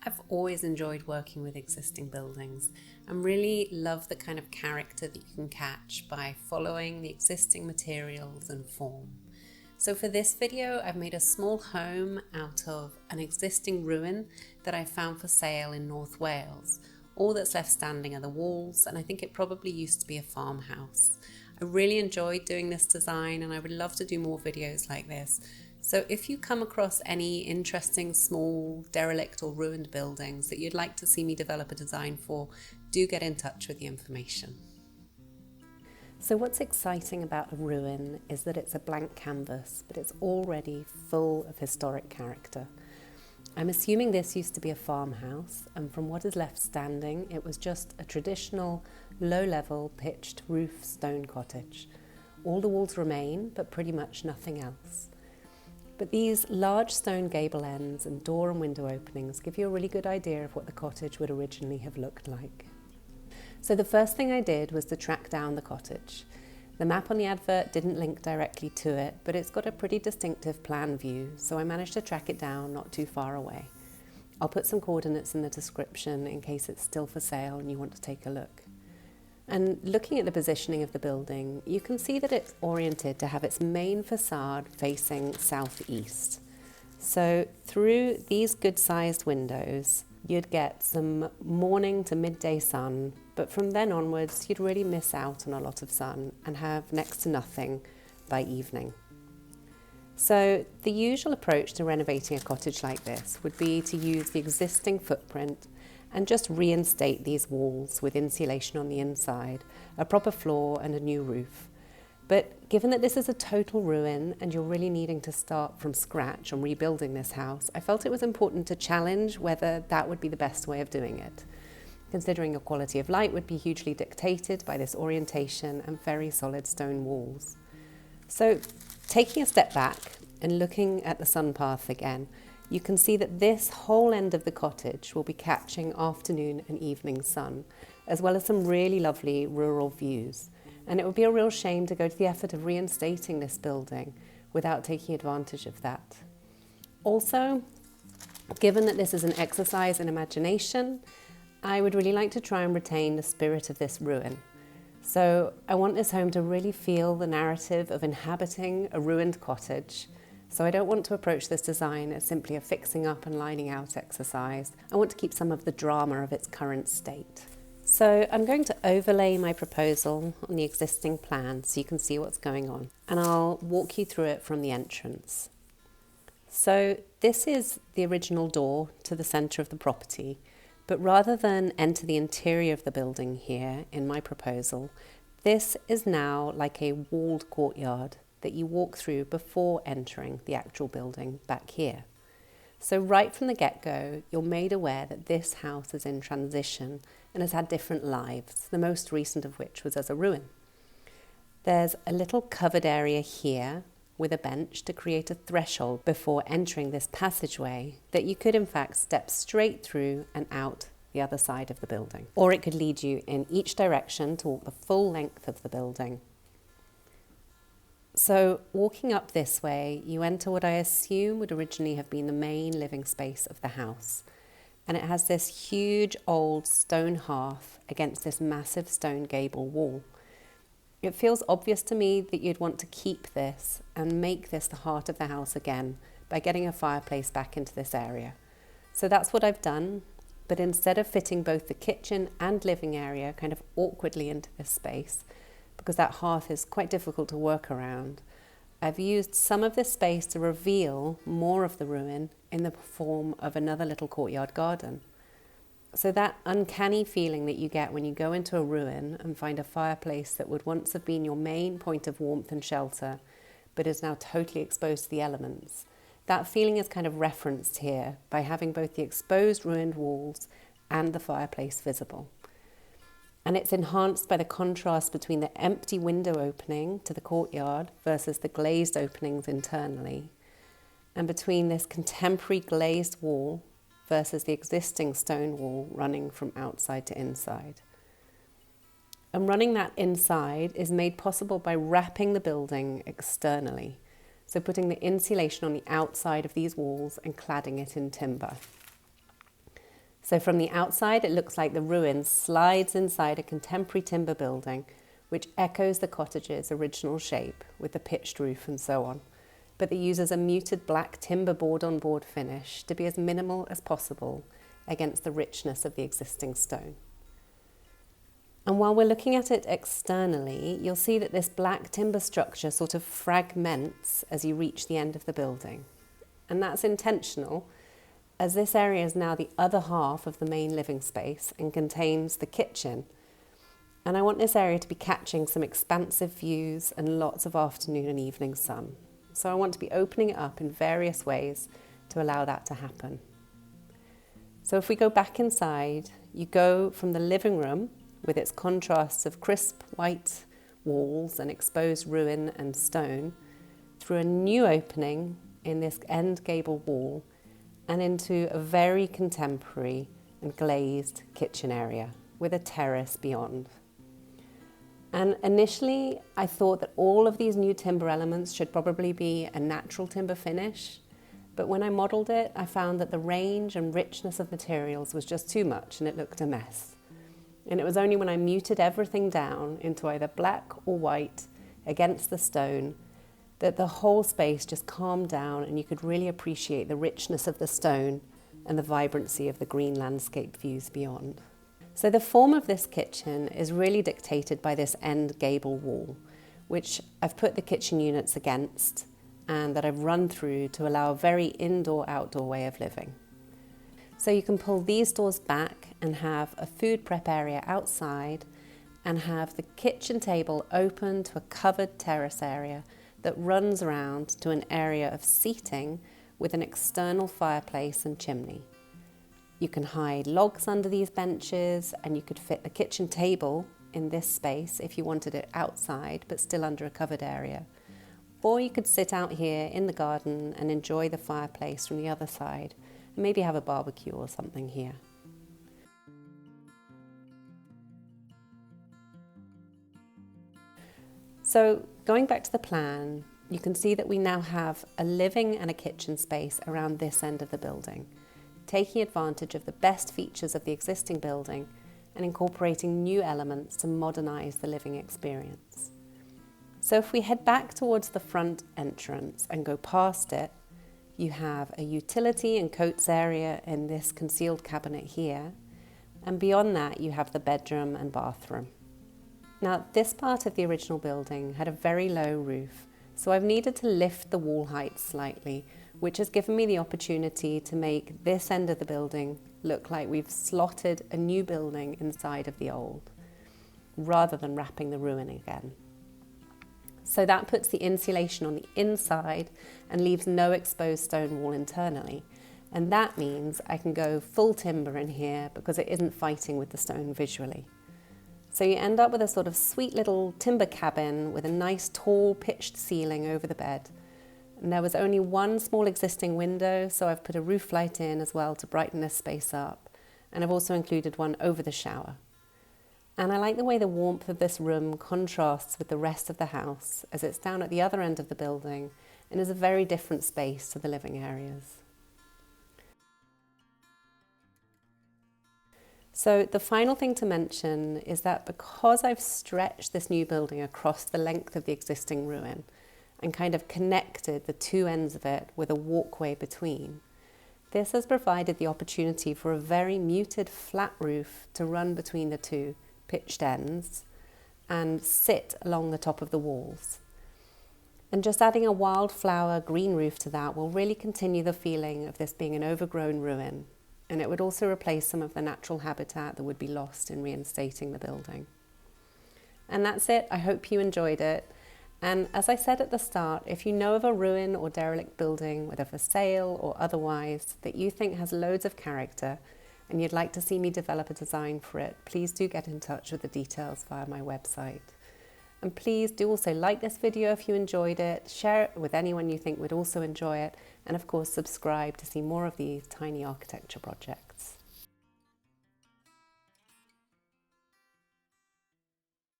I've always enjoyed working with existing buildings and really love the kind of character that you can catch by following the existing materials and form. So for this video, I've made a small home out of an existing ruin that I found for sale in North Wales. All that's left standing are the walls, and I think it probably used to be a farmhouse. I really enjoyed doing this design and I would love to do more videos like this. So if you come across any interesting small derelict or ruined buildings that you'd like to see me develop a design for, do get in touch with the information. So what's exciting about a ruin is that it's a blank canvas, but it's already full of historic character. I'm assuming this used to be a farmhouse, and from what is left standing, it was just a traditional low-level pitched roof stone cottage. All the walls remain, but pretty much nothing else. But these large stone gable ends and door and window openings give you a really good idea of what the cottage would originally have looked like. So the first thing I did was to track down the cottage. The map on the advert didn't link directly to it, but it's got a pretty distinctive plan view, so I managed to track it down not too far away. I'll put some coordinates in the description in case it's still for sale and you want to take a look. And looking at the positioning of the building, you can see that it's oriented to have its main facade facing southeast. So through these good-sized windows, you'd get some morning to midday sun, but from then onwards, you'd really miss out on a lot of sun and have next to nothing by evening. So the usual approach to renovating a cottage like this would be to use the existing footprint and just reinstate these walls with insulation on the inside, a proper floor and a new roof. But given that this is a total ruin and you're really needing to start from scratch on rebuilding this house, I felt it was important to challenge whether that would be the best way of doing it, considering your quality of light would be hugely dictated by this orientation and very solid stone walls. So taking a step back and looking at the sun path again, you can see that this whole end of the cottage will be catching afternoon and evening sun, as well as some really lovely rural views. And it would be a real shame to go to the effort of reinstating this building without taking advantage of that. Also, given that this is an exercise in imagination, I would really like to try and retain the spirit of this ruin. So I want this home to really feel the narrative of inhabiting a ruined cottage. So I don't want to approach this design as simply a fixing up and lining out exercise. I want to keep some of the drama of its current state. So I'm going to overlay my proposal on the existing plan so you can see what's going on. And I'll walk you through it from the entrance. So this is the original door to the centre of the property. But rather than enter the interior of the building here in my proposal, this is now like a walled courtyard that you walk through before entering the actual building back here. So right from the get-go, you're made aware that this house is in transition and has had different lives, the most recent of which was as a ruin. There's a little covered area here with a bench to create a threshold before entering this passageway that you could in fact step straight through and out the other side of the building. Or it could lead you in each direction to walk the full length of the building. So walking up this way, you enter what I assume would originally have been the main living space of the house. And it has this huge old stone hearth against this massive stone gable wall. It feels obvious to me that you'd want to keep this and make this the heart of the house again by getting a fireplace back into this area. So that's what I've done, but instead of fitting both the kitchen and living area kind of awkwardly into this space, because that hearth is quite difficult to work around, I've used some of this space to reveal more of the ruin in the form of another little courtyard garden. So that uncanny feeling that you get when you go into a ruin and find a fireplace that would once have been your main point of warmth and shelter, but is now totally exposed to the elements, that feeling is kind of referenced here by having both the exposed ruined walls and the fireplace visible. And it's enhanced by the contrast between the empty window opening to the courtyard versus the glazed openings internally, and between this contemporary glazed wall versus the existing stone wall running from outside to inside. And running that inside is made possible by wrapping the building externally, so putting the insulation on the outside of these walls and cladding it in timber. So from the outside, it looks like the ruin slides inside a contemporary timber building, which echoes the cottage's original shape with the pitched roof and so on. But it uses a muted black timber board-on-board finish to be as minimal as possible against the richness of the existing stone. And while we're looking at it externally, you'll see that this black timber structure sort of fragments as you reach the end of the building. And that's intentional, as this area is now the other half of the main living space and contains the kitchen. And I want this area to be catching some expansive views and lots of afternoon and evening sun. So I want to be opening it up in various ways to allow that to happen. So if we go back inside, you go from the living room with its contrasts of crisp white walls and exposed ruin and stone, through a new opening in this end gable wall and into a very contemporary and glazed kitchen area with a terrace beyond. And initially, I thought that all of these new timber elements should probably be a natural timber finish, but when I modelled it, I found that the range and richness of materials was just too much and it looked a mess. And it was only when I muted everything down into either black or white against the stone that the whole space just calmed down and you could really appreciate the richness of the stone and the vibrancy of the green landscape views beyond. So the form of this kitchen is really dictated by this end gable wall, which I've put the kitchen units against and that I've run through to allow a very indoor-outdoor way of living. So you can pull these doors back and have a food prep area outside and have the kitchen table open to a covered terrace area that runs around to an area of seating with an external fireplace and chimney. You can hide logs under these benches and you could fit the kitchen table in this space if you wanted it outside but still under a covered area. Or you could sit out here in the garden and enjoy the fireplace from the other side and maybe have a barbecue or something here. So going back to the plan, you can see that we now have a living and a kitchen space around this end of the building, taking advantage of the best features of the existing building and incorporating new elements to modernize the living experience. So if we head back towards the front entrance and go past it, you have a utility and coats area in this concealed cabinet here, and beyond that you have the bedroom and bathroom. Now this part of the original building had a very low roof, so I've needed to lift the wall height slightly, which has given me the opportunity to make this end of the building look like we've slotted a new building inside of the old, rather than wrapping the ruin again. So that puts the insulation on the inside and leaves no exposed stone wall internally. And that means I can go full timber in here because it isn't fighting with the stone visually. So you end up with a sort of sweet little timber cabin with a nice tall pitched ceiling over the bed. And there was only one small existing window, so I've put a roof light in as well to brighten this space up. And I've also included one over the shower. And I like the way the warmth of this room contrasts with the rest of the house, as it's down at the other end of the building and is a very different space to the living areas. So the final thing to mention is that because I've stretched this new building across the length of the existing ruin and kind of connected the two ends of it with a walkway between, this has provided the opportunity for a very muted flat roof to run between the two pitched ends and sit along the top of the walls. And just adding a wildflower green roof to that will really continue the feeling of this being an overgrown ruin, and it would also replace some of the natural habitat that would be lost in reinstating the building. And that's it. I hope you enjoyed it. And as I said at the start, if you know of a ruin or derelict building, whether for sale or otherwise, that you think has loads of character and you'd like to see me develop a design for it, please do get in touch with the details via my website. And please do also like this video if you enjoyed it, share it with anyone you think would also enjoy it, and of course subscribe to see more of these tiny architecture projects.